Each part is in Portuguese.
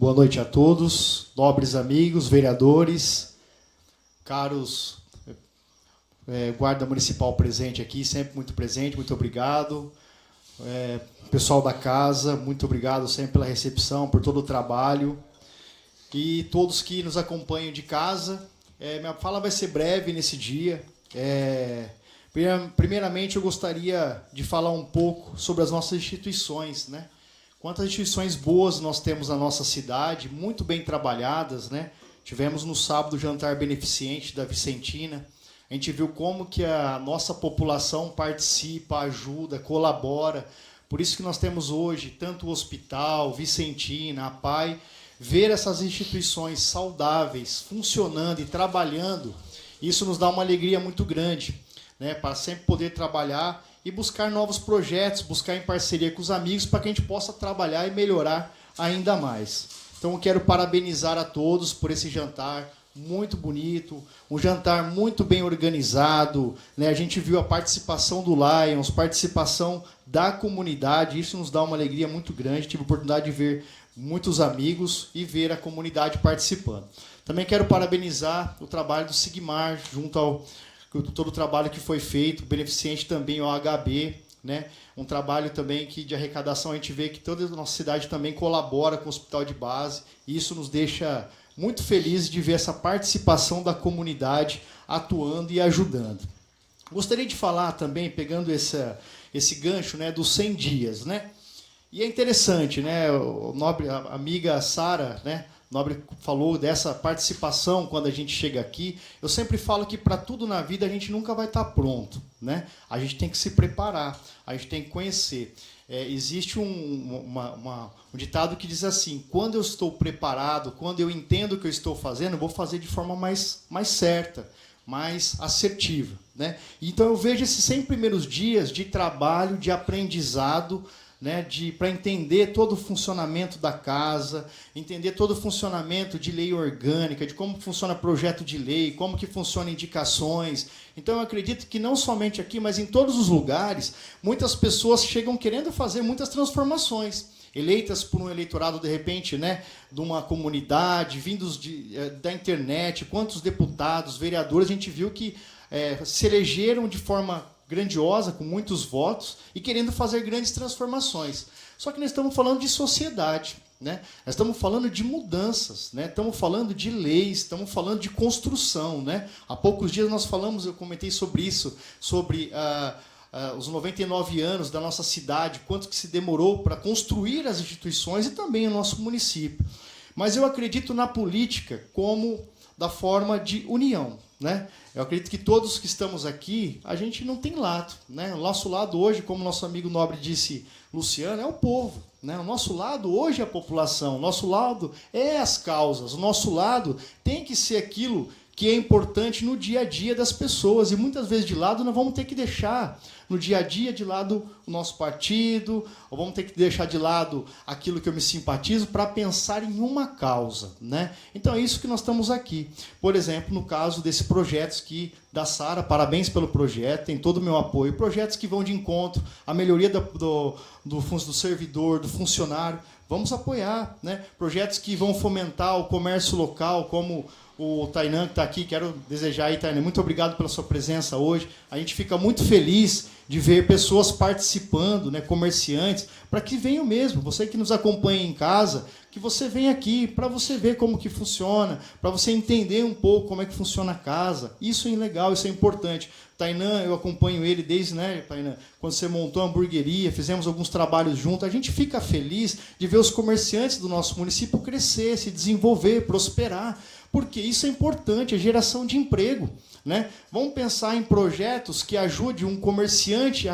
Boa noite a todos, nobres amigos, vereadores, caros guarda municipal presente aqui, sempre muito presente, muito obrigado. Pessoal da casa, muito obrigado sempre pela recepção, por todo o trabalho. E todos que nos acompanham de casa, minha fala vai ser breve nesse dia. Primeiramente, eu gostaria de falar um pouco sobre as nossas instituições, né? Quantas instituições boas nós temos na nossa cidade, muito bem trabalhadas, né? Tivemos no sábado o jantar beneficente da Vicentina. A gente viu como que a nossa população participa, ajuda, colabora. Por isso que nós temos hoje tanto o hospital, Vicentina, a PAI. Ver essas instituições saudáveis, funcionando e trabalhando, isso nos dá uma alegria muito grande, né? Para sempre poder trabalhar e buscar novos projetos, buscar em parceria com os amigos, para que a gente possa trabalhar e melhorar ainda mais. Então, eu quero parabenizar a todos por esse jantar muito bonito, um jantar muito bem organizado, né? A gente viu a participação do Lions, participação da comunidade, isso nos dá uma alegria muito grande. Tive a oportunidade de ver muitos amigos e ver a comunidade participando. Também quero parabenizar o trabalho do Sigmar, junto ao todo o trabalho que foi feito, beneficente também ao HB, né? Um trabalho também que de arrecadação a gente vê que toda a nossa cidade também colabora com o hospital de base, e isso nos deixa muito felizes de ver essa participação da comunidade atuando e ajudando. Gostaria de falar também, pegando esse gancho, né, dos 100 dias, né? E é interessante, né? A nobre amiga Sara, né? Nobre falou dessa participação quando a gente chega aqui. Eu sempre falo que para tudo na vida a gente nunca vai estar pronto, né? A gente tem que se preparar, a gente tem que conhecer. Existe um ditado que diz assim: quando eu estou preparado, quando eu entendo o que eu estou fazendo, eu vou fazer de forma mais certa, mais assertiva, né? Então eu vejo esses 100 primeiros dias de trabalho, de aprendizado, né, para entender todo o funcionamento da casa, entender todo o funcionamento de lei orgânica, de como funciona projeto de lei, como que funciona indicações. Então, eu acredito que não somente aqui, mas em todos os lugares, muitas pessoas chegam querendo fazer muitas transformações, eleitas por um eleitorado, de repente, né, de uma comunidade, vindos da internet, quantos deputados, vereadores, a gente viu que se elegeram de forma grandiosa, com muitos votos, e querendo fazer grandes transformações. Só que nós estamos falando de sociedade, né? Nós estamos falando de mudanças, né? Estamos falando de leis, estamos falando de construção, né? Há poucos dias nós falamos, eu comentei sobre isso, sobre os 99 anos da nossa cidade, quanto que se demorou para construir as instituições e também o nosso município. Mas eu acredito na política como da forma de união, né? Eu acredito que todos que estamos aqui, a gente não tem lado, né? O nosso lado hoje, como nosso amigo nobre disse, Luciano, é o povo, né? O nosso lado hoje é a população, o nosso lado é as causas, o nosso lado tem que ser aquilo que é importante no dia a dia das pessoas, e muitas vezes de lado nós vamos ter que deixar no dia a dia de lado o nosso partido, ou vamos ter que deixar de lado aquilo que eu me simpatizo para pensar em uma causa, né? Então é isso que nós estamos aqui. Por exemplo, no caso desses projetos que da Sara, parabéns pelo projeto, tem todo o meu apoio. Projetos que vão de encontro à melhoria do servidor, do funcionário, vamos apoiar, né? Projetos que vão fomentar o comércio local, como o Tainan que está aqui. Quero desejar aí, Tainan, muito obrigado pela sua presença hoje. A gente fica muito feliz de ver pessoas participando, né, comerciantes, para que venham mesmo. Você que nos acompanha em casa, que você venha aqui para você ver como que funciona, para você entender um pouco como é que funciona a casa. Isso é legal, isso é importante. Tainan, eu acompanho ele desde, né, Tainan, quando você montou a hamburgueria, fizemos alguns trabalhos juntos. A gente fica feliz de ver os comerciantes do nosso município crescer, se desenvolver, prosperar, porque isso é importante, é geração de emprego, né? Vamos pensar em projetos que ajudem um comerciante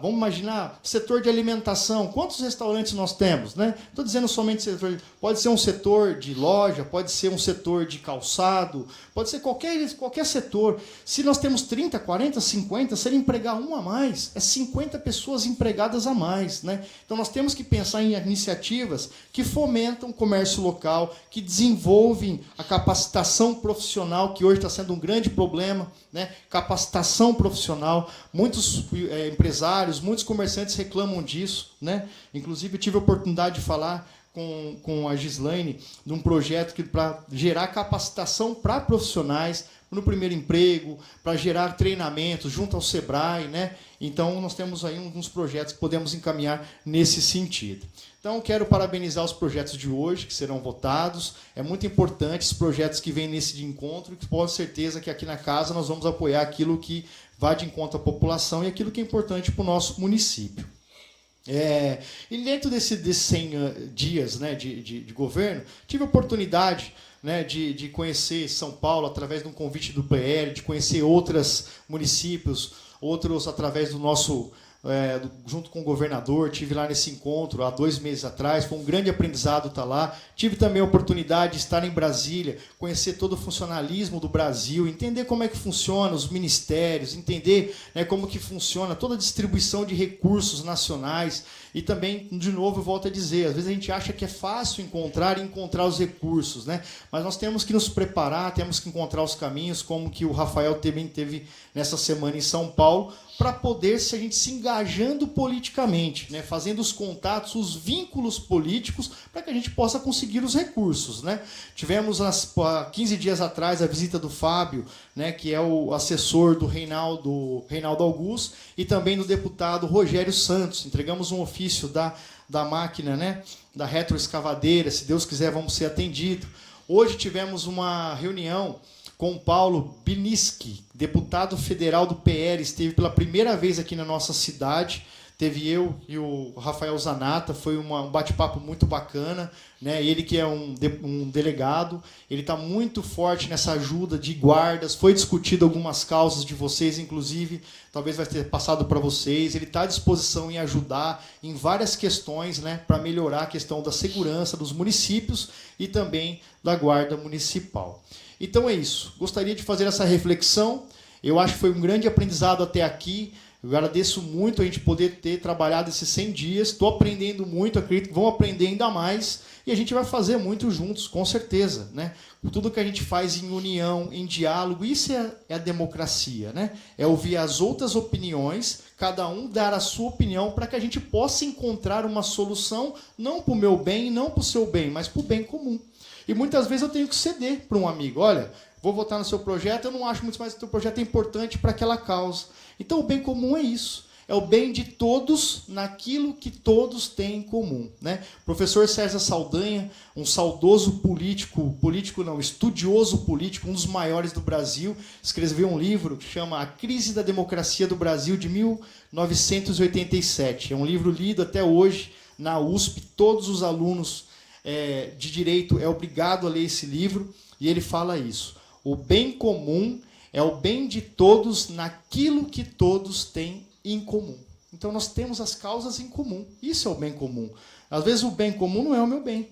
vamos imaginar, setor de alimentação. Quantos restaurantes nós temos, né? Estou dizendo somente setor, pode ser um setor de loja, pode ser um setor de calçado, pode ser qualquer setor. Se nós temos 30, 40, 50, se ele empregar um a mais, é 50 pessoas empregadas a mais, né? Então nós temos que pensar em iniciativas que fomentam o comércio local, que desenvolvem a capacitação profissional, que hoje está sendo um grande problema, né? Capacitação profissional. Muitos empresários, muitos comerciantes reclamam disso, né? Inclusive, eu tive a oportunidade de falar com a Gislaine de um projeto para gerar capacitação para profissionais no primeiro emprego, para gerar treinamentos junto ao Sebrae, né? Então, nós temos aí alguns projetos que podemos encaminhar nesse sentido. Então, quero parabenizar os projetos de hoje, que serão votados. É muito importante os projetos que vêm nesse de encontro, e com certeza que aqui na casa nós vamos apoiar aquilo que vai de encontro à população e aquilo que é importante para o nosso município. E dentro desses 100 dias, né, de governo, tive a oportunidade, né, de conhecer São Paulo através de um convite do PL, de conhecer outros municípios, outros através do nosso, junto com o governador. Tive lá nesse encontro há 2 meses atrás, foi um grande aprendizado estar lá. Tive também a oportunidade de estar em Brasília, conhecer todo o funcionalismo do Brasil, entender como é que funciona os ministérios, entender, né, como que funciona toda a distribuição de recursos nacionais. E também, de novo, eu volto a dizer, às vezes a gente acha que é fácil encontrar os recursos, né? Mas nós temos que nos preparar, temos que encontrar os caminhos, como que o Rafael também teve nessa semana em São Paulo, para poder a gente se engajando politicamente, né? Fazendo os contatos, os vínculos políticos, para que a gente possa conseguir os recursos, né? Tivemos, há 15 dias atrás, a visita do Fábio, né, que é o assessor do Reinaldo Augusto, e também do deputado Rogério Santos. Entregamos um ofício da máquina, né, da retroescavadeira. Se Deus quiser, vamos ser atendidos. Hoje tivemos uma reunião com o Paulo Biniski, deputado federal do PL, esteve pela primeira vez aqui na nossa cidade. Teve eu e o Rafael Zanata, foi um bate-papo muito bacana, né? Ele que é um delegado, ele está muito forte nessa ajuda de guardas. Foi discutido algumas causas de vocês, inclusive, talvez vai ter passado para vocês. Ele está à disposição em ajudar em várias questões, né, para melhorar a questão da segurança dos municípios e também da guarda municipal. Então é isso. Gostaria de fazer essa reflexão. Eu acho que foi um grande aprendizado até aqui. Eu agradeço muito a gente poder ter trabalhado esses 100 dias. Estou aprendendo muito, acredito que vão aprender ainda mais. E a gente vai fazer muito juntos, com certeza, né? Tudo que a gente faz em união, em diálogo, isso é a democracia, né? É ouvir as outras opiniões, cada um dar a sua opinião, para que a gente possa encontrar uma solução, não para o meu bem, não para o seu bem, mas para o bem comum. E muitas vezes eu tenho que ceder para um amigo. Olha, vou votar no seu projeto, eu não acho muito mais que o seu projeto é importante para aquela causa. Então, o bem comum é isso. É o bem de todos naquilo que todos têm em comum, né? O professor César Saldanha, um saudoso estudioso político, um dos maiores do Brasil, escreveu um livro que chama A Crise da Democracia do Brasil, de 1987. É um livro lido até hoje na USP. Todos os alunos de direito é obrigado a ler esse livro, e ele fala isso. O bem comum é o bem de todos naquilo que todos têm em comum. Então, nós temos as causas em comum. Isso é o bem comum. Às vezes, o bem comum não é o meu bem.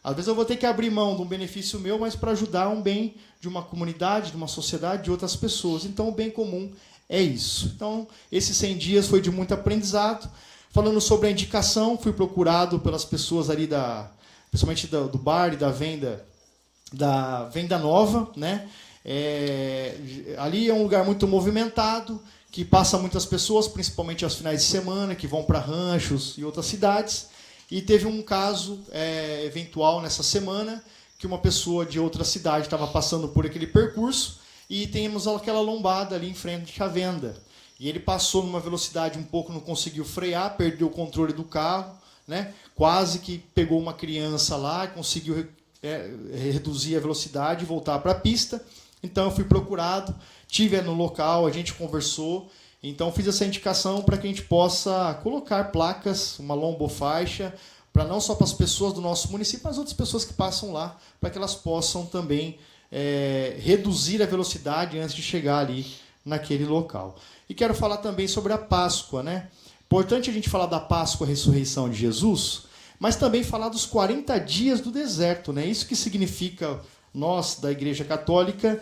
Às vezes, eu vou ter que abrir mão de um benefício meu, mas para ajudar um bem de uma comunidade, de uma sociedade, de outras pessoas. Então, o bem comum é isso. Então, esses 100 dias foi de muito aprendizado. Falando sobre a indicação, fui procurado pelas pessoas ali, principalmente do bar e da venda nova, né? Ali é um lugar muito movimentado, que passa muitas pessoas, principalmente aos finais de semana, que vão para ranchos e outras cidades. E teve um caso eventual nessa semana, que uma pessoa de outra cidade estava passando por aquele percurso, e temos aquela lombada ali em frente à venda. E ele passou numa velocidade um pouco, não conseguiu frear, perdeu o controle do carro, né? Quase que pegou uma criança lá, conseguiu reduzir a velocidade e voltar para a pista. Então, eu fui procurado, estive no local, a gente conversou. Então, fiz essa indicação para que a gente possa colocar placas, uma lombofaixa, para não só para as pessoas do nosso município, mas outras pessoas que passam lá, para que elas possam também reduzir a velocidade antes de chegar ali naquele local. E quero falar também sobre a Páscoa, né? Importante a gente falar da Páscoa, a ressurreição de Jesus, mas também falar dos 40 dias do deserto, né? Isso que significa, nós, da Igreja Católica,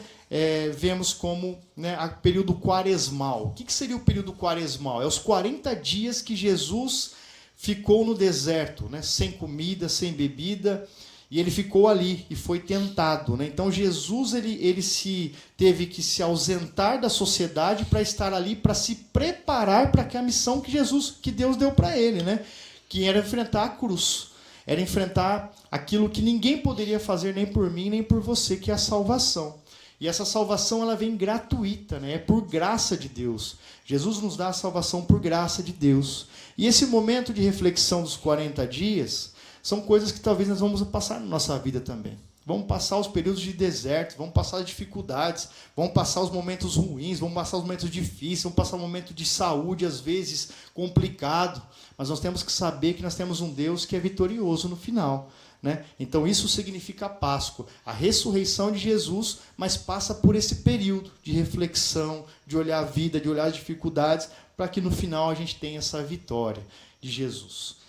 vemos como, né, o período quaresmal. O que seria o período quaresmal? É os 40 dias que Jesus ficou no deserto, né? Sem comida, sem bebida, e ele ficou ali e foi tentado, né? Então, Jesus ele teve que se ausentar da sociedade para estar ali, para se preparar para a missão que Deus deu para ele, né? Que era enfrentar a cruz. era enfrentar aquilo que ninguém poderia fazer nem por mim, nem por você, que é a salvação. E essa salvação ela vem gratuita, né? É por graça de Deus. Jesus nos dá a salvação por graça de Deus. E esse momento de reflexão dos 40 dias são coisas que talvez nós vamos passar na nossa vida também. Vamos passar os períodos de deserto, vamos passar as dificuldades, vamos passar os momentos ruins, vamos passar os momentos difíceis, vamos passar um momento de saúde, às vezes, complicado. Mas nós temos que saber que nós temos um Deus que é vitorioso no final, né? Então isso significa a Páscoa, a ressurreição de Jesus, mas passa por esse período de reflexão, de olhar a vida, de olhar as dificuldades, para que no final a gente tenha essa vitória de Jesus.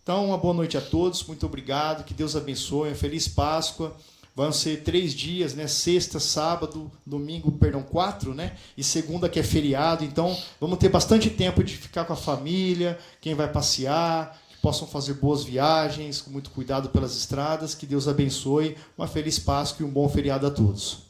Então, uma boa noite a todos, muito obrigado, que Deus abençoe, uma feliz Páscoa. Vão ser 3 dias, né? Sexta, sábado, domingo, 4, né? E segunda que é feriado, então vamos ter bastante tempo de ficar com a família, quem vai passear, que possam fazer boas viagens, com muito cuidado pelas estradas, que Deus abençoe, uma feliz Páscoa e um bom feriado a todos.